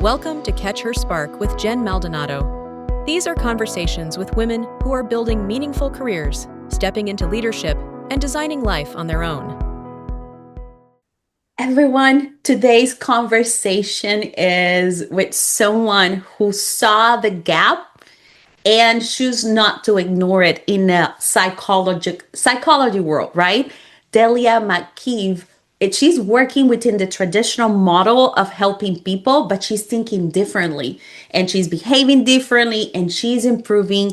Welcome to Catch Her Spark with Jen Maldonado. These are conversations with women who are building meaningful careers, stepping into leadership, and designing life on their own. Everyone, today's conversation is with someone who saw the gap and choose not to ignore it in the psychology world, right? Delia McCabe, she's working within the traditional model of helping people, but she's thinking differently and she's behaving differently and she's improving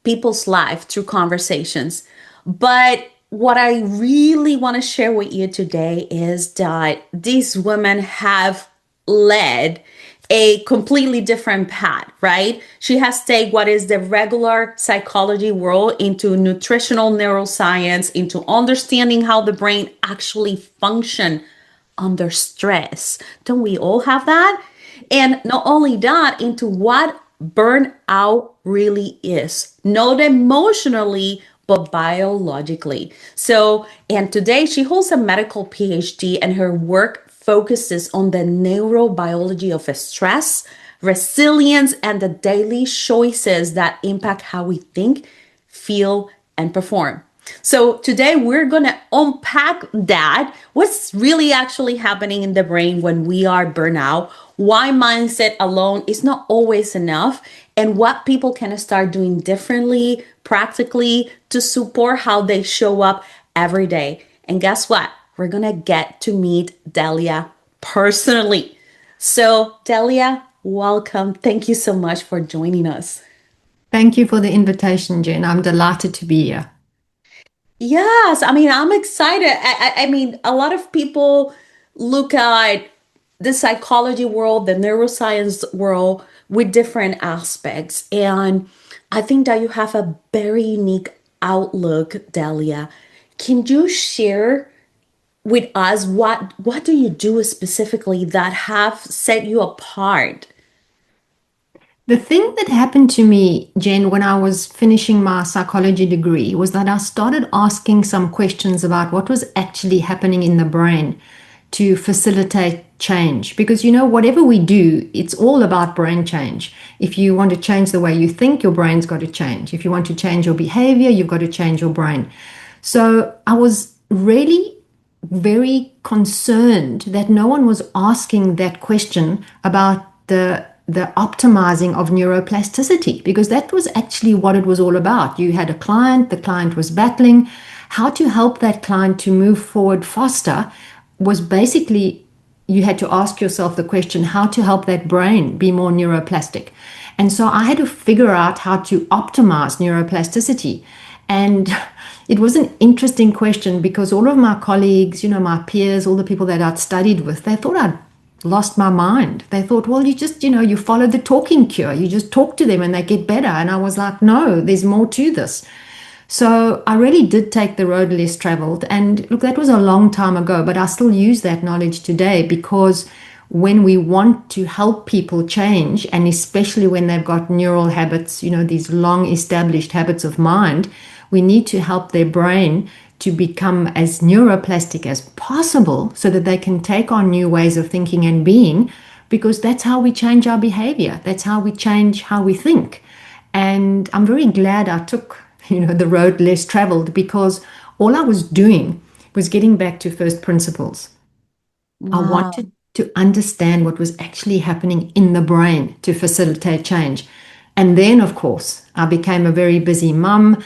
people's life through conversations. But what I really want to share with you today is that these women have led a completely different path, right? She has taken what is the regular psychology world into nutritional neuroscience, into understanding how the brain actually function under stress. Don't we all have that? And not only that, into what burnout really is, not emotionally, but biologically. And today she holds a medical PhD and her work focuses on the neurobiology of stress, resilience, and the daily choices that impact how we think, feel, and perform. So today we're going to unpack that. What's really actually happening in the brain when we are burnout? Why mindset alone is not always enough, and what people can start doing differently, practically to support how they show up every day. And guess what? We're going to get to meet Delia personally. So, Delia, welcome. Thank you so much for joining us. Thank you for the invitation, Jen. I'm delighted to be here. Yes, I'm excited. A lot of people look at the psychology world, the neuroscience world with different aspects. And I think that you have a very unique outlook, Delia. Can you share with us what do you do specifically that have set you apart? The thing that happened to me, Jen, when I was finishing my psychology degree was that I started asking some questions about what was actually happening in the brain to facilitate change. Because, whatever we do, it's all about brain change. If you want to change the way you think, your brain's got to change. If you want to change your behavior, you've got to change your brain. So I was really very concerned that no one was asking that question about the optimizing of neuroplasticity, because that was actually what it was all about. You had a client, the client was battling. How to help that client to move forward faster was basically, you had to ask yourself the question, how to help that brain be more neuroplastic. And so I had to figure out how to optimize neuroplasticity. And it was an interesting question because all of my colleagues, my peers, all the people that I'd studied with, they thought I'd lost my mind. They thought, well, you just, you follow the talking cure. You just talk to them and they get better. And I was like, no, there's more to this. So I really did take the road less traveled. And look, that was a long time ago, but I still use that knowledge today because when we want to help people change, and especially when they've got neural habits, these long established habits of mind, we need to help their brain to become as neuroplastic as possible so that they can take on new ways of thinking and being, because that's how we change our behavior. That's how we change how we think. And I'm very glad I took, the road less traveled, because all I was doing was getting back to first principles. Wow. I wanted to understand what was actually happening in the brain to facilitate change. And then, of course, I became a very busy mum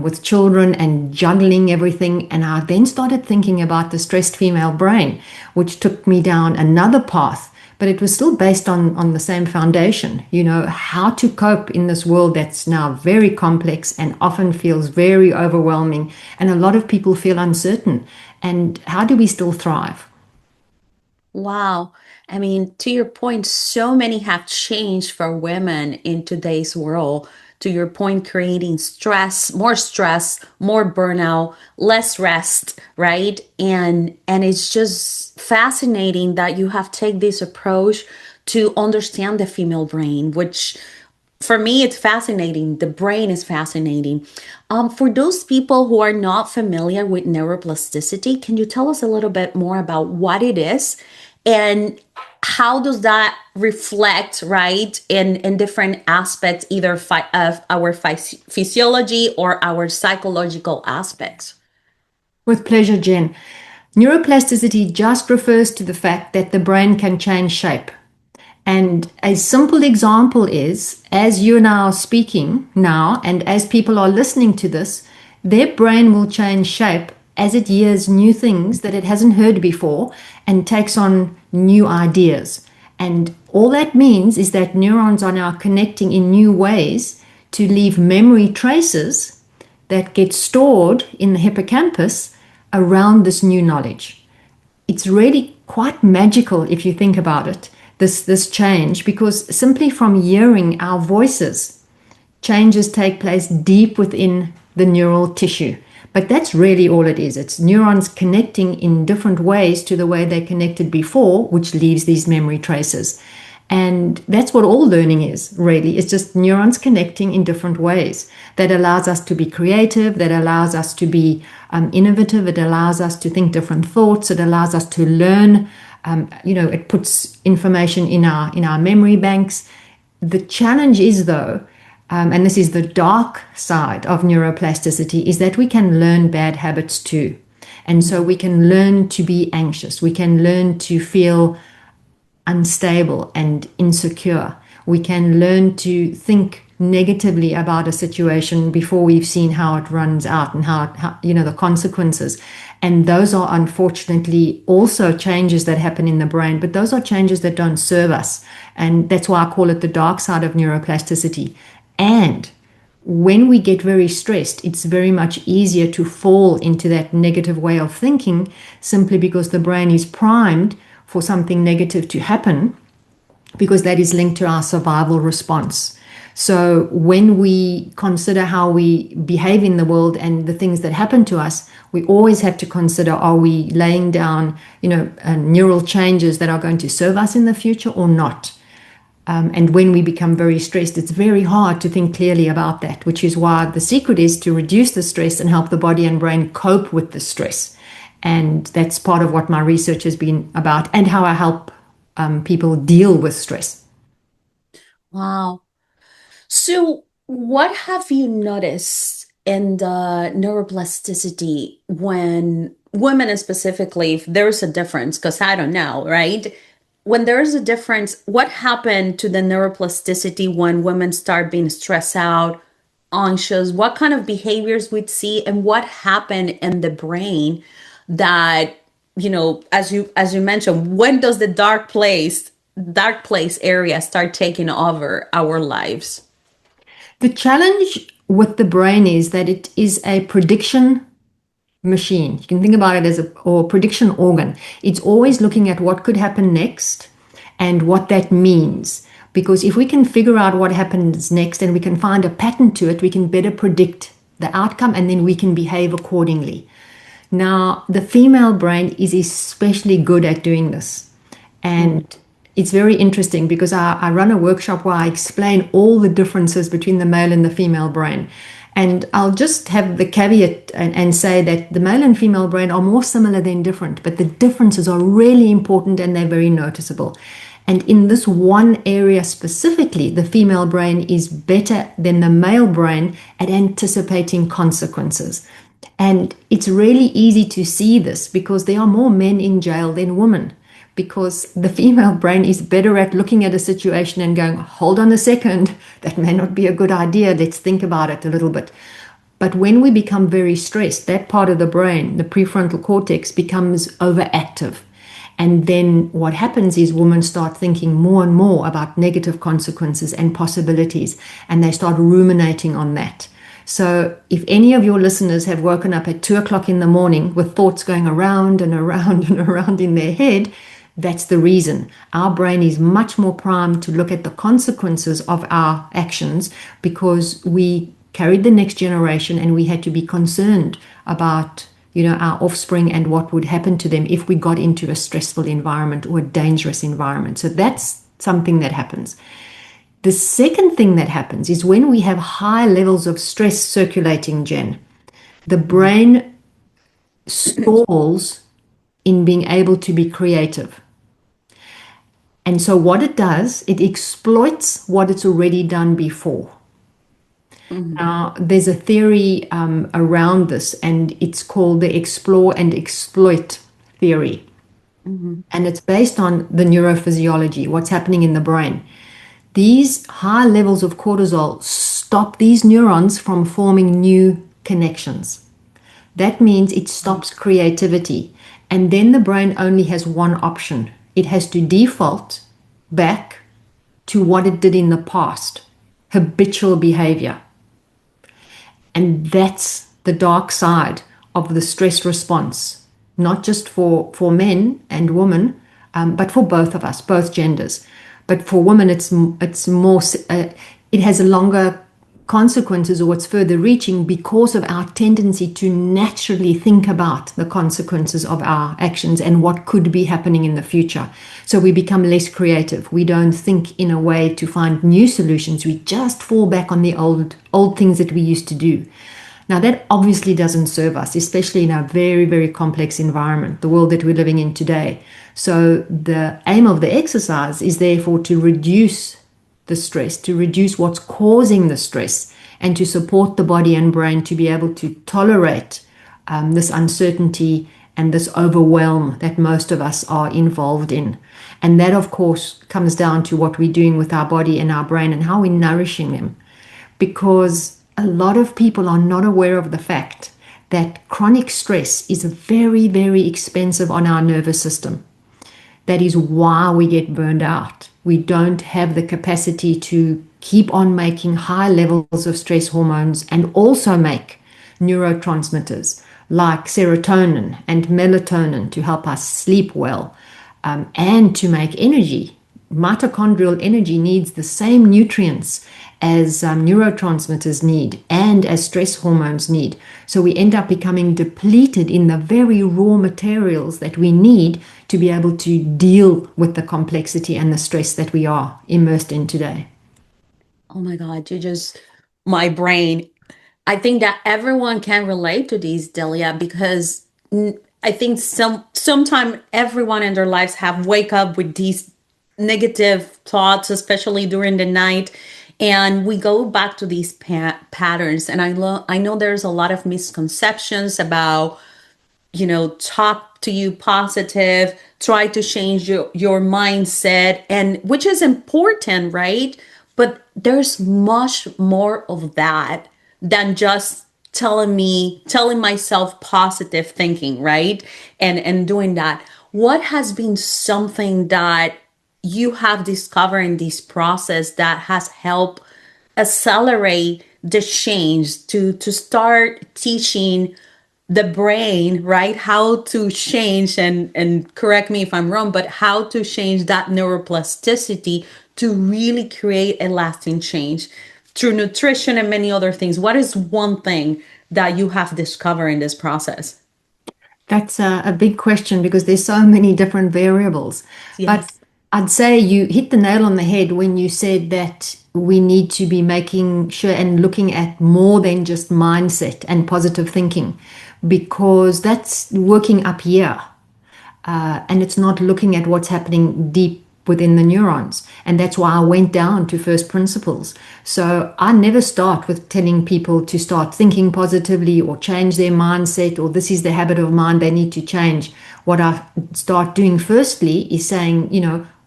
with children and juggling everything. And I then started thinking about the stressed female brain, which took me down another path. But it was still based on the same foundation, how to cope in this world that's now very complex and often feels very overwhelming. And a lot of people feel uncertain. And how do we still thrive? Wow. To your point, so many have changed for women in today's world. To your point, creating stress, more burnout, less rest, right? And it's just fascinating that you have taken this approach to understand the female brain, which for me, it's fascinating. The brain is fascinating. For those people who are not familiar with neuroplasticity, can you tell us a little bit more about what it is and how does that reflect, right, in different aspects, either of our physiology or our psychological aspects? With pleasure, Jen. Neuroplasticity just refers to the fact that the brain can change shape. And a simple example is, as you and I are speaking now, and as people are listening to this, their brain will change shape as it hears new things that it hasn't heard before and takes on new ideas. And all that means is that neurons are now connecting in new ways to leave memory traces that get stored in the hippocampus around this new knowledge. It's really quite magical if you think about it, this change, because simply from hearing our voices, changes take place deep within the neural tissue. But that's really all it is. It's neurons connecting in different ways to the way they connected before, which leaves these memory traces. And that's what all learning is, really. It's just neurons connecting in different ways. That allows us to be creative, that allows us to be innovative, it allows us to think different thoughts, it allows us to learn. It puts information in our memory banks. The challenge is, though, and this is the dark side of neuroplasticity, is that we can learn bad habits too. And so we can learn to be anxious. We can learn to feel unstable and insecure. We can learn to think negatively about a situation before we've seen how it runs out and how the consequences. And those are unfortunately also changes that happen in the brain, but those are changes that don't serve us. And that's why I call it the dark side of neuroplasticity. And when we get very stressed, it's very much easier to fall into that negative way of thinking, simply because the brain is primed for something negative to happen, because that is linked to our survival response. So when we consider how we behave in the world and the things that happen to us, we always have to consider, are we laying down, neural changes that are going to serve us in the future or not? And when we become very stressed, it's very hard to think clearly about that, which is why the secret is to reduce the stress and help the body and brain cope with the stress. And that's part of what my research has been about, and how I help people deal with stress. Wow. So, what have you noticed in the neuroplasticity when women specifically, if there's a difference, because I don't know, right? When there's a difference, what happened to the neuroplasticity when women start being stressed out, anxious? What kind of behaviors we'd see, and what happened in the brain that, as you mentioned, when does the dark place area start taking over our lives? The challenge with the brain is that it is a prediction machine. You can think about it as or prediction organ. It's always looking at what could happen next and what that means. Because if we can figure out what happens next and we can find a pattern to it, we can better predict the outcome, and then we can behave accordingly. Now, the female brain is especially good at doing this. And it's very interesting because I run a workshop where I explain all the differences between the male and the female brain. And I'll just have the caveat and say that the male and female brain are more similar than different, but the differences are really important and they're very noticeable. And in this one area specifically, the female brain is better than the male brain at anticipating consequences. And it's really easy to see this because there are more men in jail than women, because the female brain is better at looking at a situation and going, hold on a second, that may not be a good idea, let's think about it a little bit. But when we become very stressed, that part of the brain, the prefrontal cortex, becomes overactive. And then what happens is women start thinking more and more about negative consequences and possibilities, and they start ruminating on that. So if any of your listeners have woken up at 2 o'clock in the morning with thoughts going around and around and around in their head, that's the reason. Our brain is much more primed to look at the consequences of our actions, because we carried the next generation and we had to be concerned about our offspring and what would happen to them if we got into a stressful environment or a dangerous environment. So that's something that happens. The second thing that happens is when we have high levels of stress circulating, Jen, the brain stalls in being able to be creative. And so what it does, it exploits what it's already done before. Mhm. Now, there's a theory around this, and it's called the explore and exploit theory. Mhm. And it's based on the neurophysiology, what's happening in the brain. These high levels of cortisol stop these neurons from forming new connections. That means it stops creativity. And then the brain only has one option: it has to default back to what it did in the past, habitual behavior. And that's the dark side of the stress response, not just for men and women, but for both of us, both genders. But for women, it's more, it has a longer consequences, or it's further reaching, because of our tendency to naturally think about the consequences of our actions and what could be happening in the future. So we become less creative. We don't think in a way to find new solutions. We just fall back on the old things that we used to do. Now, that obviously doesn't serve us, especially in a very, very complex environment, the world that we're living in today. So the aim of the exercise is therefore to reduce the stress, to reduce what's causing the stress, and to support the body and brain to be able to tolerate this uncertainty and this overwhelm that most of us are involved in. And that, of course, comes down to what we're doing with our body and our brain and how we're nourishing them. Because a lot of people are not aware of the fact that chronic stress is very, very expensive on our nervous system. That is why we get burned out. We don't have the capacity to keep on making high levels of stress hormones and also make neurotransmitters like serotonin and melatonin to help us sleep well, and to make energy. Mitochondrial energy needs the same nutrients as neurotransmitters need and as stress hormones need. So we end up becoming depleted in the very raw materials that we need to be able to deal with the complexity and the stress that we are immersed in today. Oh my God, my brain. I think that everyone can relate to these, Delia, because I think sometime everyone in their lives have wake up with these negative thoughts, especially during the night, and we go back to these patterns. And I know there's a lot of misconceptions about, talk to you positive, try to change your mindset, and which is important, right? But there's much more of that than just telling myself positive thinking, right? And doing that. What has been something that you have discovered in this process that has helped accelerate the change to start teaching the brain, right, how to change, and correct me if I'm wrong, but how to change that neuroplasticity to really create a lasting change through nutrition and many other things? What is one thing that you have discovered in this process? That's a big question because there's so many different variables. But Yes. I'd say you hit the nail on the head when you said that we need to be making sure and looking at more than just mindset and positive thinking, because that's working up here. And it's not looking at what's happening deep within the neurons. And that's why I went down to first principles. So I never start with telling people to start thinking positively or change their mindset, or this is the habit of mind they need to change. What I start doing firstly is saying,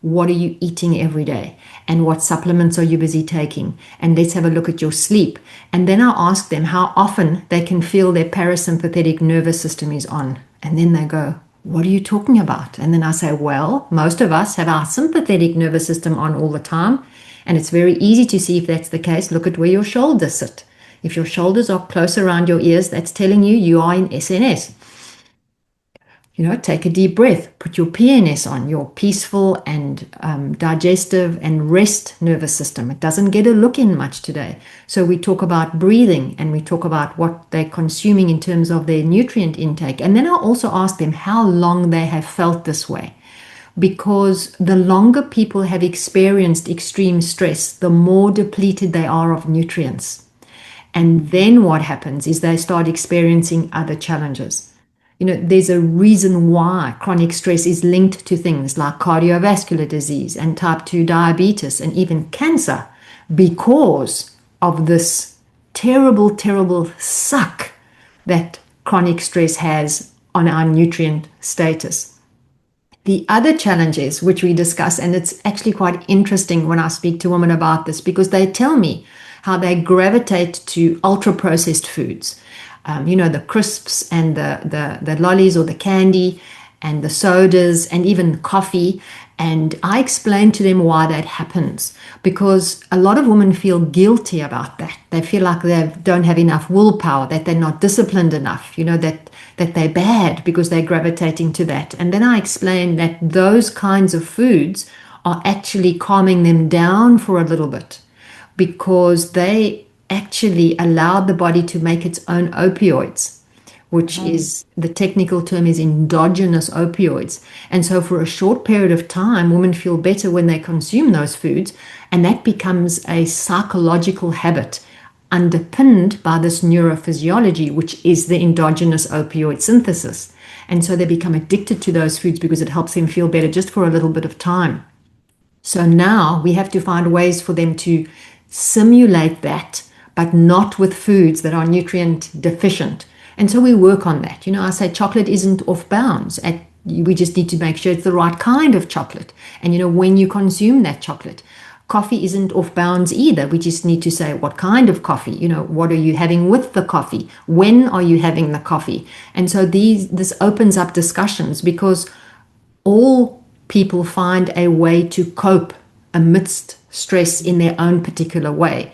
what are you eating every day? And what supplements are you busy taking? And let's have a look at your sleep. And then I ask them how often they can feel their parasympathetic nervous system is on. And then they go, what are you talking about? And then I say, well, most of us have our sympathetic nervous system on all the time. And it's very easy to see if that's the case. Look at where your shoulders sit. If your shoulders are close around your ears, that's telling you you are in SNS. Take a deep breath, put your PNS on, your peaceful and digestive and rest nervous system. It doesn't get a look in much today. So we talk about breathing and we talk about what they're consuming in terms of their nutrient intake. And then I also ask them how long they have felt this way. Because the longer people have experienced extreme stress, the more depleted they are of nutrients. And then what happens is they start experiencing other challenges. There's a reason why chronic stress is linked to things like cardiovascular disease and type 2 diabetes and even cancer because of this terrible, terrible suck that chronic stress has on our nutrient status. The other challenges which we discuss, and it's actually quite interesting when I speak to women about this because they tell me how they gravitate to ultra processed foods. The crisps and the lollies or the candy and the sodas and even coffee. And I explain to them why that happens because a lot of women feel guilty about that. They feel like they don't have enough willpower, that they're not disciplined enough, that they're bad because they're gravitating to that. And then I explain that those kinds of foods are actually calming them down for a little bit because they actually allowed the body to make its own opioids, which is, the technical term is endogenous opioids. And so for a short period of time, women feel better when they consume those foods, and that becomes a psychological habit underpinned by this neurophysiology, which is the endogenous opioid synthesis. And so they become addicted to those foods because it helps them feel better just for a little bit of time. So now we have to find ways for them to simulate that, but not with foods that are nutrient deficient. And so we work on that. I say chocolate isn't off bounds. We just need to make sure it's the right kind of chocolate. And, when you consume that chocolate, coffee isn't off bounds either. We just need to say what kind of coffee, what are you having with the coffee? When are you having the coffee? And so this opens up discussions because all people find a way to cope amidst stress in their own particular way.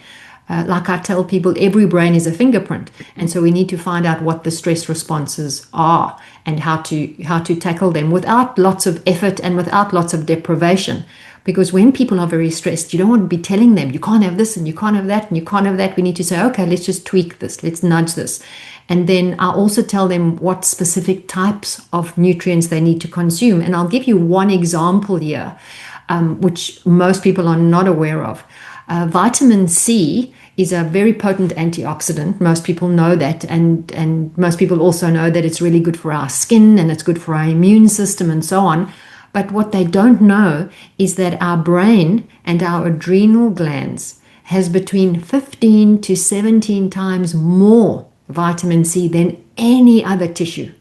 Like I tell people, every brain is a fingerprint. And so we need to find out what the stress responses are and how to tackle them without lots of effort and without lots of deprivation. Because when people are very stressed, you don't want to be telling them, you can't have this and you can't have that and you can't have that. We need to say, okay, let's just tweak this. Let's nudge this. And then I also tell them what specific types of nutrients they need to consume. And I'll give you one example here, which most people are not aware of. Vitamin C is a very potent antioxidant. Most people know that, and most people also know that it's really good for our skin and it's good for our immune system and so on. But what they don't know is that our brain and our adrenal glands has between 15 to 17 times more vitamin C than any other tissue.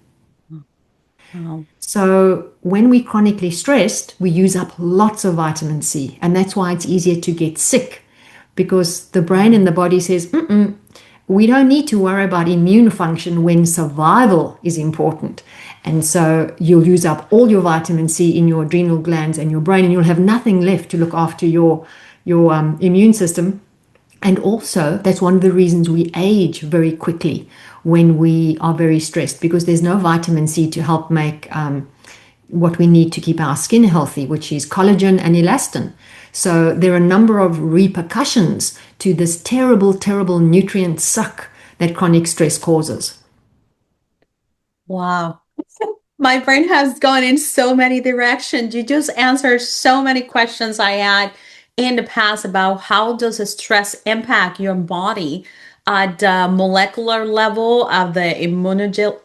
Wow. So when we're chronically stressed, we use up lots of vitamin C, and that's why it's easier to get sick, because the brain and the body says, we don't need to worry about immune function when survival is important. And so you'll use up all your vitamin C in your adrenal glands and your brain, and you'll have nothing left to look after your immune system. And also, that's one of the reasons we age very quickly when we are very stressed, because there's no vitamin C to help make what we need to keep our skin healthy, which is collagen and elastin. So there are a number of repercussions to this terrible, terrible nutrient suck that chronic stress causes. Wow. My brain has gone in so many directions. You just answered so many questions I had in the past about how does the stress impact your body at the molecular level, at the immunology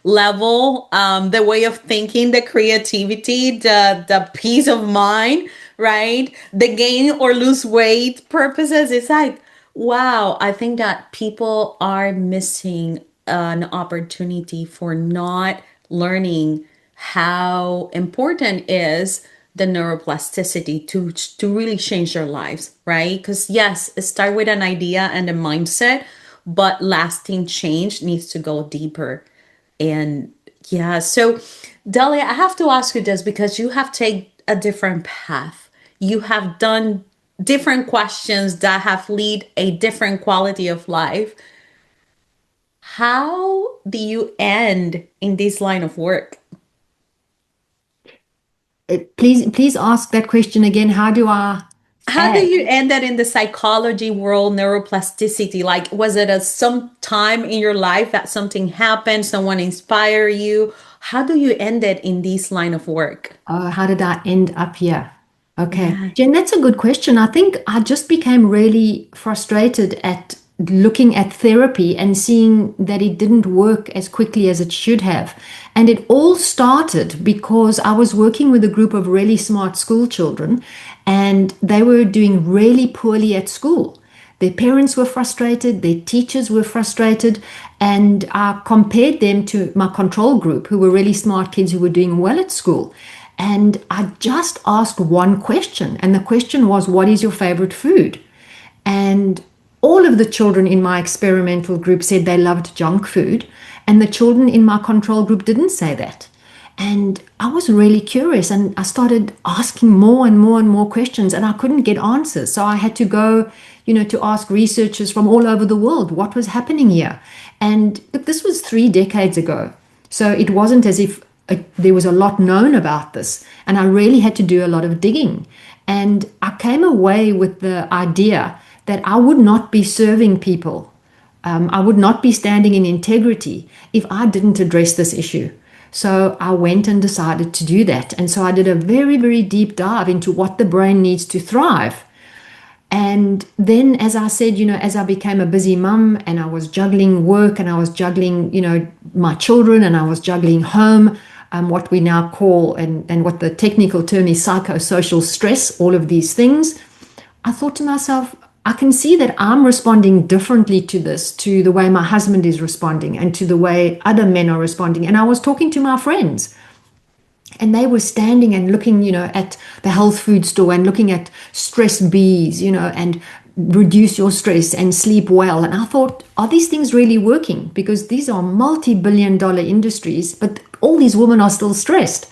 level, the way of thinking, the creativity, the peace of mind, right? The gain or lose weight purposes. It's like, wow, I think that people are missing an opportunity for not learning how important is the neuroplasticity to really change their lives, right? Because yes, it starts with an idea and a mindset, but lasting change needs to go deeper. And yeah, so Delia, I have to ask you this because you have taken a different path. You have done different questions that have lead a different quality of life. How do you end in this line of work? Please ask that question again. How do I How do you end that in the psychology world, neuroplasticity? Like, was it some time in your life that something happened, someone inspired you? How do you end it in this line of work? how did I end up here? Okay, Yeah. Jen, that's a good question. I think I just became really frustrated at looking at therapy and seeing that it didn't work as quickly as it should have. And it all started because I was working with a group of really smart school children, and they were doing really poorly at school. Their parents were frustrated, their teachers were frustrated, and I compared them to my control group, who were really smart kids who were doing well at school. And I just asked one question, and the question was, what is your favorite food? And all of the children in my experimental group said they loved junk food, and the children in my control group didn't say that. And I was really curious, and I started asking more and more and more questions, and I couldn't get answers. So I had to go, to ask researchers from all over the world what was happening here. And look, this was 3 decades ago. So it wasn't as if there was a lot known about this. And I really had to do a lot of digging. And I came away with the idea that I would not be serving people. I would not be standing in integrity if I didn't address this issue. So I went and decided to do that. And so I did a very, very deep dive into what the brain needs to thrive. And then, as I said, as I became a busy mum and I was juggling work and I was juggling, my children, and I was juggling home, what we now call, and what the technical term is, psychosocial stress, all of these things, I thought to myself, I can see that I'm responding differently to this, to the way my husband is responding and to the way other men are responding. And I was talking to my friends, and they were standing and looking, at the health food store and looking at stress bees, and reduce your stress and sleep well. And I thought, are these things really working? Because these are multi-billion-dollar industries, but all these women are still stressed.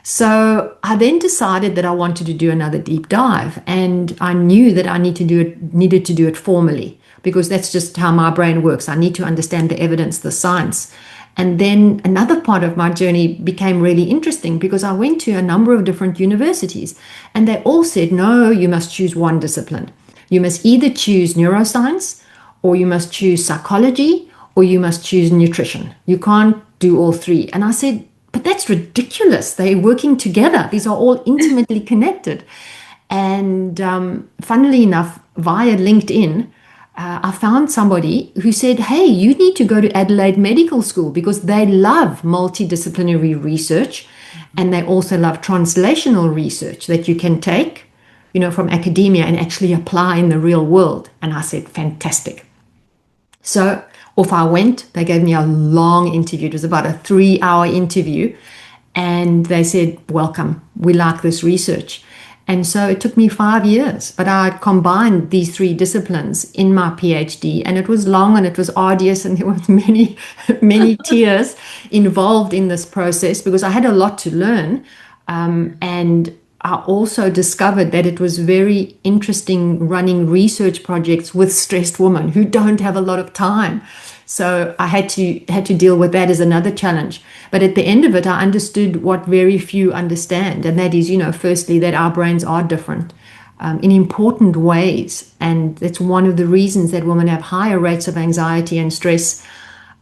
So I then decided that I wanted to do another deep dive, and I knew that I needed to do it formally, because that's just how my brain works. I need to understand the evidence, the science. And then another part of my journey became really interesting, because I went to a number of different universities, and they all said, no, you must choose one discipline. You must either choose neuroscience, or you must choose psychology, or you must choose nutrition. You can't do all 3. And I said, but that's ridiculous. They're working together. These are all intimately connected. And funnily enough, via LinkedIn, I found somebody who said, hey, you need to go to Adelaide Medical School, because they love multidisciplinary research, and they also love translational research that you can take, from academia and actually apply in the real world. And I said, fantastic. So off I went. They gave me a long interview. It was about a 3-hour interview. And they said, welcome, we like this research. And so it took me 5 years, but I combined these 3 disciplines in my PhD, and it was long and it was arduous, and there were many, many tears involved in this process, because I had a lot to learn. And I also discovered that it was very interesting running research projects with stressed women who don't have a lot of time. So I had to deal with that as another challenge. But at the end of it, I understood what very few understand. And that is, firstly, that our brains are different in important ways. And that's one of the reasons that women have higher rates of anxiety and stress.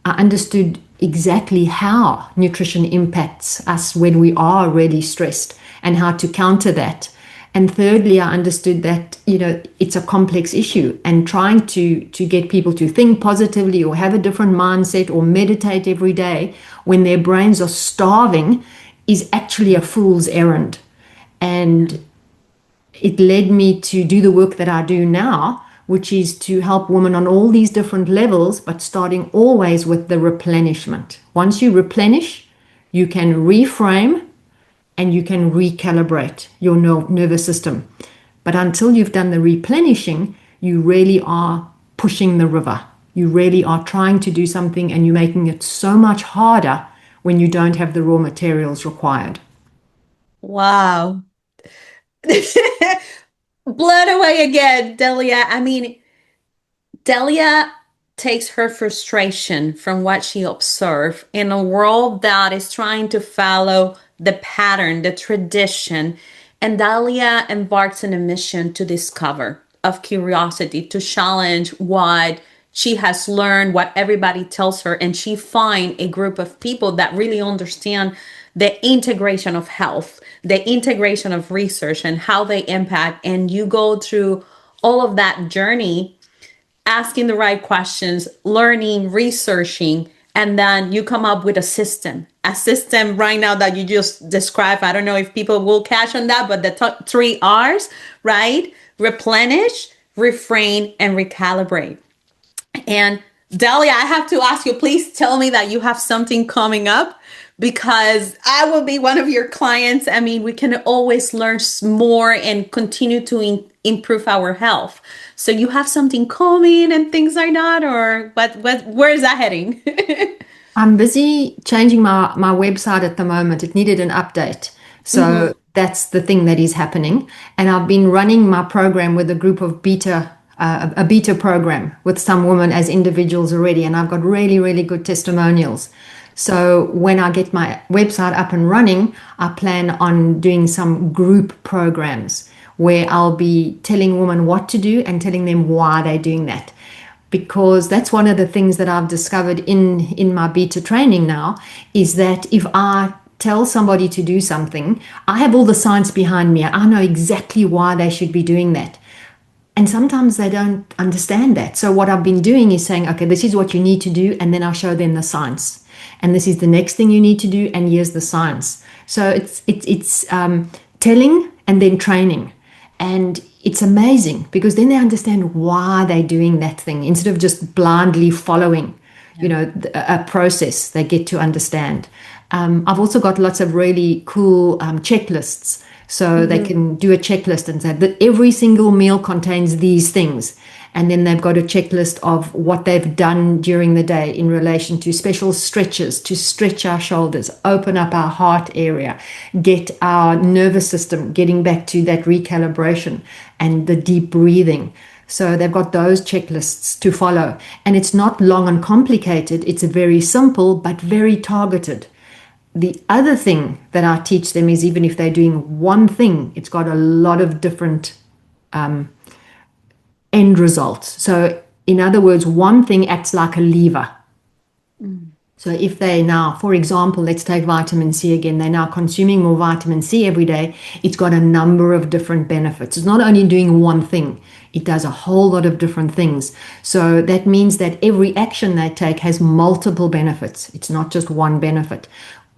I understood exactly how nutrition impacts us when we are really stressed, and how to counter that. And thirdly, I understood that, it's a complex issue, and trying to get people to think positively or have a different mindset or meditate every day when their brains are starving is actually a fool's errand. And it led me to do the work that I do now, which is to help women on all these different levels, but starting always with the replenishment. Once you replenish, you can reframe and you can recalibrate your nervous system. But until you've done the replenishing, you really are pushing the river. You really are trying to do something, and you're making it so much harder when you don't have the raw materials required. Wow. Blown away again, Delia. I mean, Delia takes her frustration from what she observed in a world that is trying to follow the pattern, the tradition. And Delia embarks on a mission to discover, of curiosity, to challenge what she has learned, what everybody tells her. And she finds a group of people that really understand the integration of health, the integration of research, and how they impact. And you go through all of that journey asking the right questions, learning, researching, and then you come up with a system. A system right now that you just described. I don't know if people will catch on that, but the three R's, right? Replenish, refrain, and recalibrate. And Delia, I have to ask you, please tell me that you have something coming up because I will be one of your clients. I mean, we can always learn more and continue to improve our health. So you have something coming and things like that, or where is that heading? I'm busy changing my website at the moment. It needed an update. So that's the thing that is happening. And I've been running my program with a group of a beta program with some women as individuals already. And I've got really, really good testimonials. So when I get my website up and running, I plan on doing some group programs where I'll be telling women what to do and telling them why they're doing that. Because that's one of the things that I've discovered in my beta training now, is that if I tell somebody to do something, I have all the science behind me. I know exactly why they should be doing that. And sometimes they don't understand that. So what I've been doing is saying, okay, this is what you need to do, and then I'll show them the science. And this is the next thing you need to do, and here's the science. So it's telling and then training. And it's amazing because then they understand why they're doing that thing instead of just blindly following, a process. They get to understand. I've also got lots of really cool checklists. So they can do a checklist and say that every single meal contains these things. And then they've got a checklist of what they've done during the day in relation to special stretches to stretch our shoulders, open up our heart area, get our nervous system getting back to that recalibration and the deep breathing. So they've got those checklists to follow. And it's not long and complicated. It's very simple, but very targeted. The other thing that I teach them is even if they're doing one thing, it's got a lot of different end results. So in other words, one thing acts like a lever. So if they now, for example, let's take vitamin C again, they're now consuming more vitamin C every day, it's got a number of different benefits. It's not only doing one thing, it does a whole lot of different things. So that means that every action they take has multiple benefits. It's not just one benefit.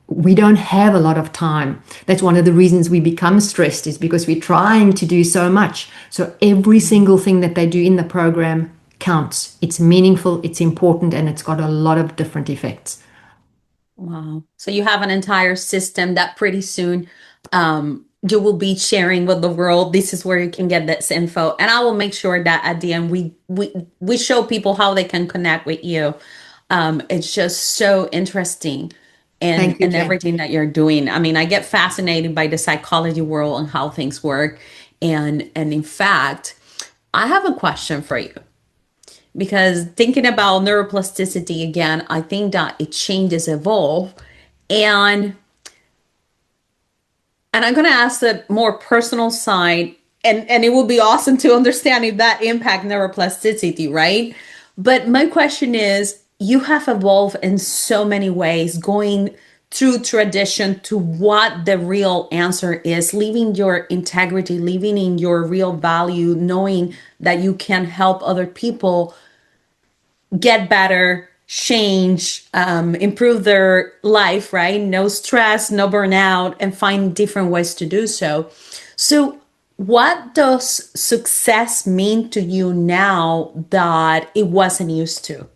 We don't have a lot of time. That's one of the reasons we become stressed, is because we're trying to do so much. So every single thing that they do in the program counts. It's meaningful, it's important, and it's got a lot of different effects. Wow. So you have an entire system that pretty soon you will be sharing with the world. This is where you can get this info. And I will make sure that at the end we show people how they can connect with you. It's just so interesting. And everything that you're doing. I mean, I get fascinated by the psychology world and how things work. And in fact, I have a question for you. Because thinking about neuroplasticity again, I think that it changes, evolve. And I'm going to ask the more personal side, and it would be awesome to understand if that impact neuroplasticity, right? But my question is, you have evolved in so many ways, going through tradition to what the real answer is, leaving your integrity, living in your real value, knowing that you can help other people get better, change, improve their life, right? No stress, no burnout, and find different ways to do so. So what does success mean to you now that it wasn't used to?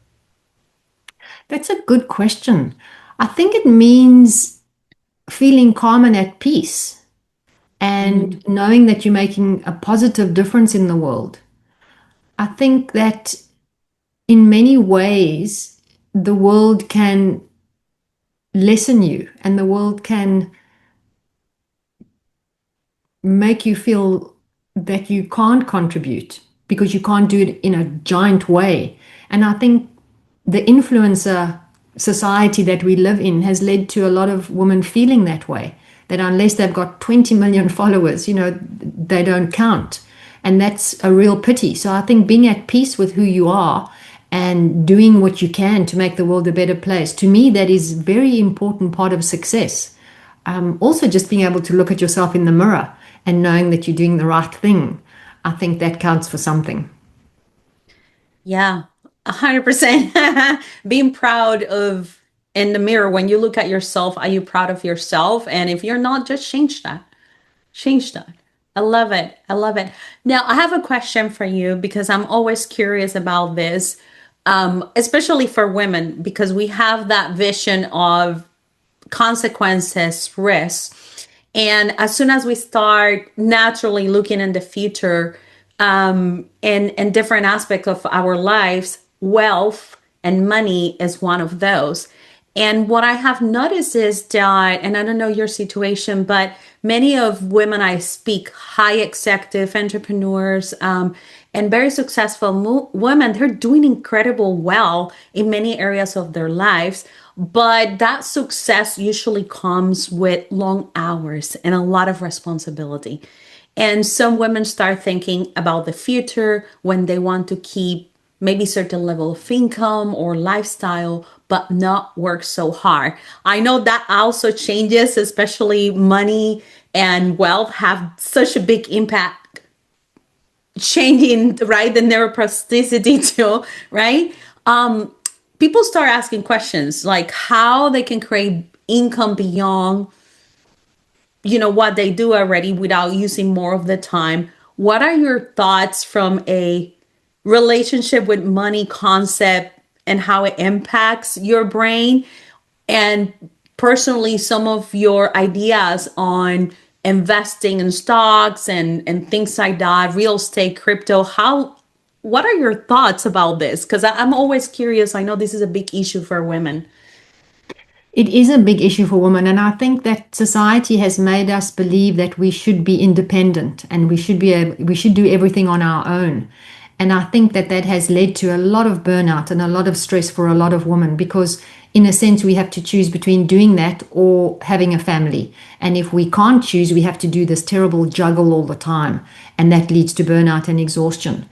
That's a good question. I think it means feeling calm and at peace and knowing that you're making a positive difference in the world. I think that in many ways, the world can lessen you and the world can make you feel that you can't contribute because you can't do it in a giant way. And I think the influencer society that we live in has led to a lot of women feeling that way, that unless they've got 20 million followers, they don't count. And that's a real pity. So I think being at peace with who you are and doing what you can to make the world a better place, to me, that is a very important part of success. Also, just being able to look at yourself in the mirror and knowing that you're doing the right thing, I think that counts for something. Yeah, 100%. Being proud of in the mirror when you look at yourself, are you proud of yourself? And if you're not, just change that. Change that. I love it. I love it. Now, I have a question for you because I'm always curious about this, especially for women, because we have that vision of consequences, risks. And as soon as we start naturally looking in the future, in different aspects of our lives, wealth and money is one of those. And what I have noticed is that, and I don't know your situation, but many of women I speak, high executive entrepreneurs, and very successful women, they're doing incredible well in many areas of their lives. But that success usually comes with long hours and a lot of responsibility. And some women start thinking about the future when they want to keep maybe certain level of income or lifestyle, but not work so hard. I know that also changes, especially money and wealth have such a big impact changing, right? The neuroplasticity too, right? People start asking questions like how they can create income beyond what they do already without using more of the time. What are your thoughts from a relationship with money concept and how it impacts your brain, and personally some of your ideas on investing in stocks and things like that, real estate, crypto? How What are your thoughts about this? Because I'm always curious. I know this is a big issue for women. It is a big issue for women, and I think that society has made us believe that we should be independent and we should do everything on our own. And I think that that has led to a lot of burnout and a lot of stress for a lot of women because, in a sense, we have to choose between doing that or having a family. And if we can't choose, we have to do this terrible juggle all the time, and that leads to burnout and exhaustion.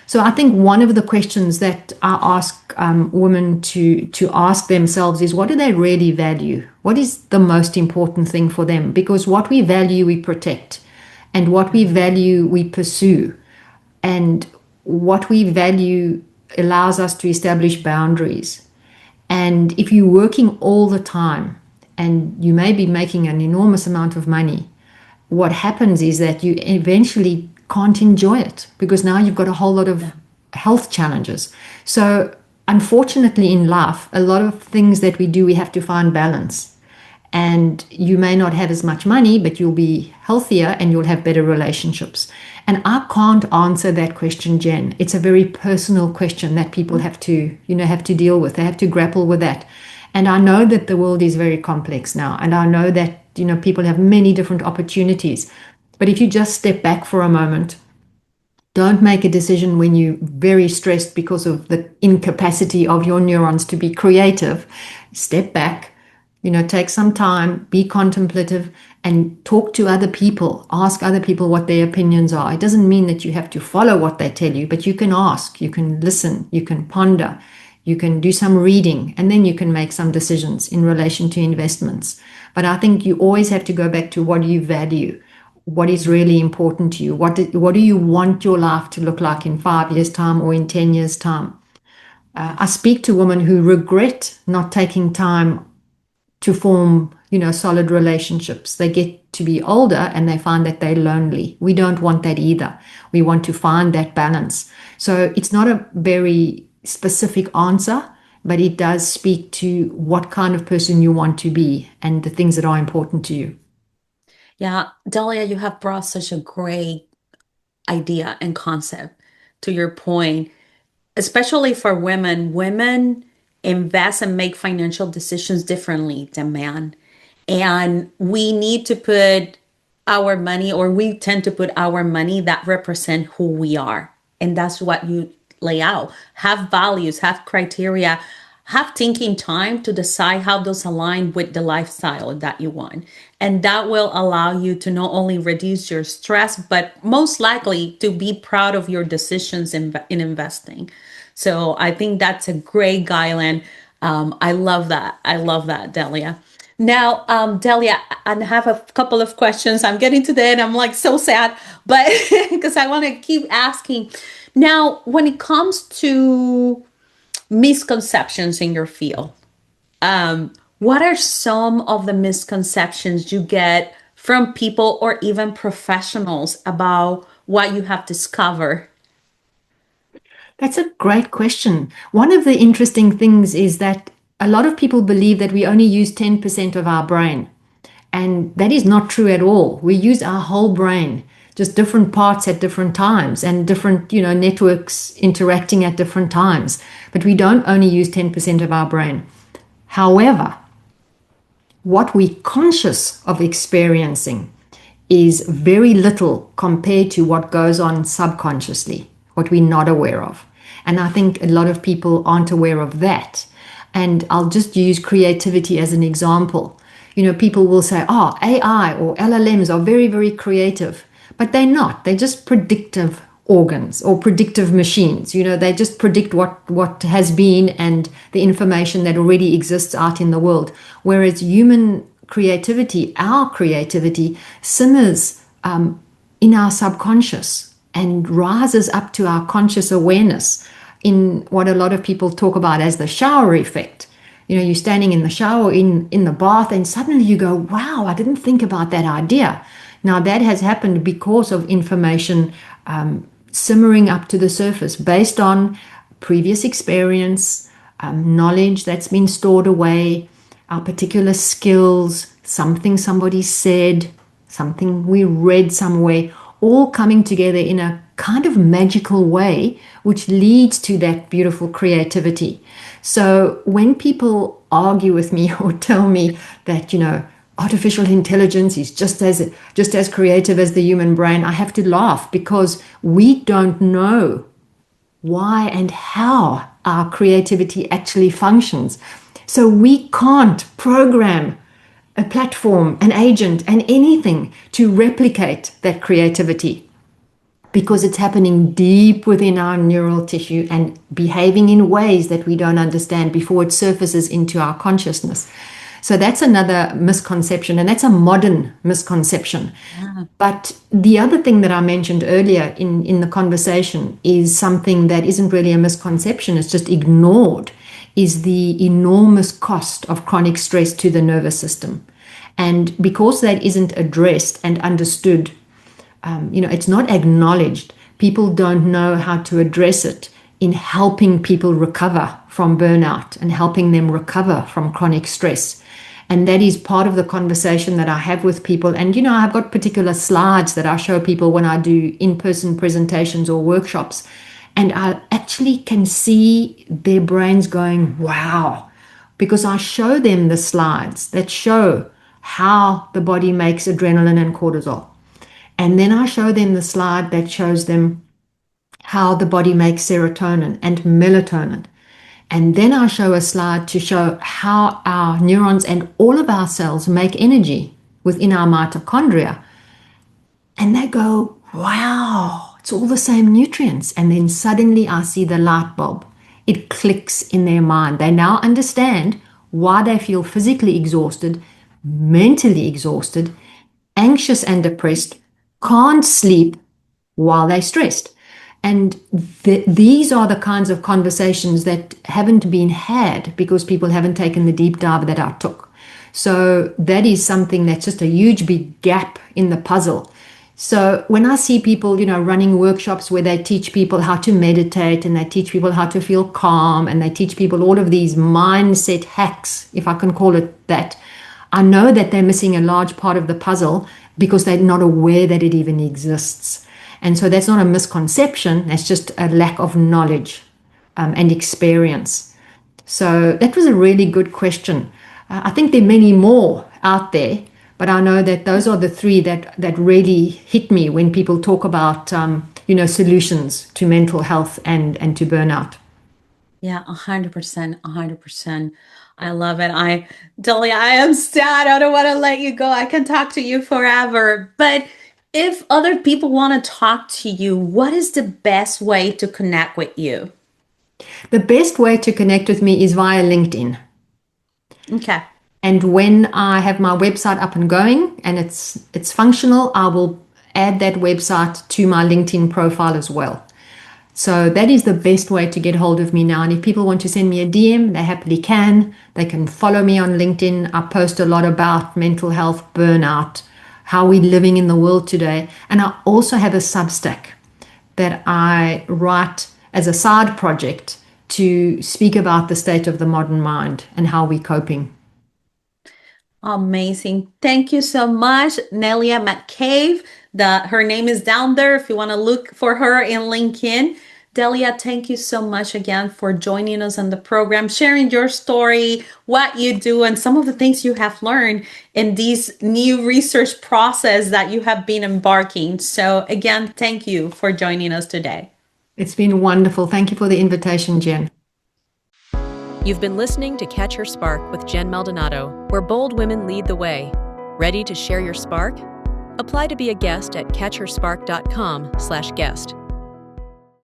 So I think one of the questions that I ask women to ask themselves is, what do they really value? What is the most important thing for them? Because what we value, we protect, and what we value, we pursue, and what we value allows us to establish boundaries. And if you're working all the time and you may be making an enormous amount of money, what happens is that you eventually can't enjoy it because now you've got a whole lot of health challenges. So, unfortunately, in life, a lot of things that we do, we have to find balance. And you may not have as much money, but you'll be healthier and you'll have better relationships. And I can't answer that question, Jen. It's a very personal question that people have to deal with. They have to grapple with that. And I know that the world is very complex now, and I know that people have many different opportunities. But if you just step back for a moment, don't make a decision when you're very stressed because of the incapacity of your neurons to be creative. Step back, take some time, be contemplative, and talk to other people. Ask other people what their opinions are. It doesn't mean that you have to follow what they tell you, but you can ask, you can listen, you can ponder, you can do some reading, and then you can make some decisions in relation to investments. But I think you always have to go back to what you value. What is really important to you? What do you want your life to look like in 5 years' time or in 10 years' time? I speak to women who regret not taking time to form, solid relationships. They get to be older and they find that they're lonely. We don't want that either. We want to find that balance. So it's not a very specific answer, but it does speak to what kind of person you want to be and the things that are important to you. Yeah, Delia, you have brought such a great idea and concept to your point, especially for women. Women invest and make financial decisions differently than men. And we need to put our money, or we tend to put our money that represent who we are. And that's what you lay out. Have values, have criteria, have thinking time to decide how those align with the lifestyle that you want. And that will allow you to not only reduce your stress, but most likely to be proud of your decisions in investing. So I think that's a great guideline. I love that. I love that, Delia. Now, Delia, I have a couple of questions. I'm getting to the end. I'm like so sad, but because I want to keep asking. Now, when it comes to misconceptions in your field, what are some of the misconceptions you get from people or even professionals about what you have discovered? That's a great question. One of the interesting things is that a lot of people believe that we only use 10% of our brain. And that is not true at all. We use our whole brain, just different parts at different times and different, networks interacting at different times. But we don't only use 10% of our brain. However, what we're conscious of experiencing is very little compared to what goes on subconsciously, what we're not aware of. And I think a lot of people aren't aware of that. And I'll just use creativity as an example. People will say, oh, AI or LLMs are very, very creative, but they're not. They're just predictive organs or predictive machines. They just predict what has been and the information that already exists out in the world. Whereas human creativity, our creativity, simmers in our subconscious and rises up to our conscious awareness in what a lot of people talk about as the shower effect. You're standing in the shower, in the bath, and suddenly you go, wow, I didn't think about that idea. Now, that has happened because of information simmering up to the surface based on previous experience, knowledge that's been stored away, our particular skills, something somebody said, something we read somewhere, all coming together in a kind of magical way, which leads to that beautiful creativity. So when people argue with me or tell me that, artificial intelligence is just as creative as the human brain, I have to laugh because we don't know why and how our creativity actually functions. So we can't program a platform, an agent, and anything to replicate that creativity because it's happening deep within our neural tissue and behaving in ways that we don't understand before it surfaces into our consciousness. So that's another misconception, and that's a modern misconception. Yeah. But the other thing that I mentioned earlier in the conversation is something that isn't really a misconception, it's just ignored, is the enormous cost of chronic stress to the nervous system. And because that isn't addressed and understood, it's not acknowledged. People don't know how to address it in helping people recover from burnout and helping them recover from chronic stress. And that is part of the conversation that I have with people. And, I've got particular slides that I show people when I do in-person presentations or workshops. And I actually can see their brains going, wow, because I show them the slides that show how the body makes adrenaline and cortisol. And then I show them the slide that shows them how the body makes serotonin and melatonin. And then I show a slide to show how our neurons and all of our cells make energy within our mitochondria. And they go, wow, it's all the same nutrients. And then suddenly I see the light bulb. It clicks in their mind. They now understand why they feel physically exhausted, mentally exhausted, anxious and depressed, can't sleep while they're stressed. And these are the kinds of conversations that haven't been had because people haven't taken the deep dive that I took. So that is something that's just a huge big gap in the puzzle. So when I see people, running workshops where they teach people how to meditate and they teach people how to feel calm and they teach people all of these mindset hacks, if I can call it that, I know that they're missing a large part of the puzzle because they're not aware that it even exists. And so that's not a misconception, that's just a lack of knowledge and experience. So that was a really good question. I think there are many more out there, but I know that those are the three that really hit me when people talk about, solutions to mental health and to burnout. Yeah, 100%, 100%. I love it. Delia, I am sad. I don't want to let you go. I can talk to you forever. But if other people want to talk to you, what is the best way to connect with you? The best way to connect with me is via LinkedIn. Okay. And when I have my website up and going and it's functional, I will add that website to my LinkedIn profile as well. So that is the best way to get hold of me now. And if people want to send me a DM, they happily can. They can follow me on LinkedIn. I post a lot about mental health, burnout, how we're living in the world today. And I also have a Substack that I write as a side project to speak about the state of the modern mind and how we're coping. Amazing. Thank you so much, Delia McCabe. Her name is down there if you want to look for her in LinkedIn. Delia, thank you so much again for joining us on the program, sharing your story, what you do, and some of the things you have learned in this new research process that you have been embarking. So again, thank you for joining us today. It's been wonderful. Thank you for the invitation, Jen. You've been listening to Catch Her Spark with Jen Maldonado, where bold women lead the way. Ready to share your spark? Apply to be a guest at catchherspark.com/guest.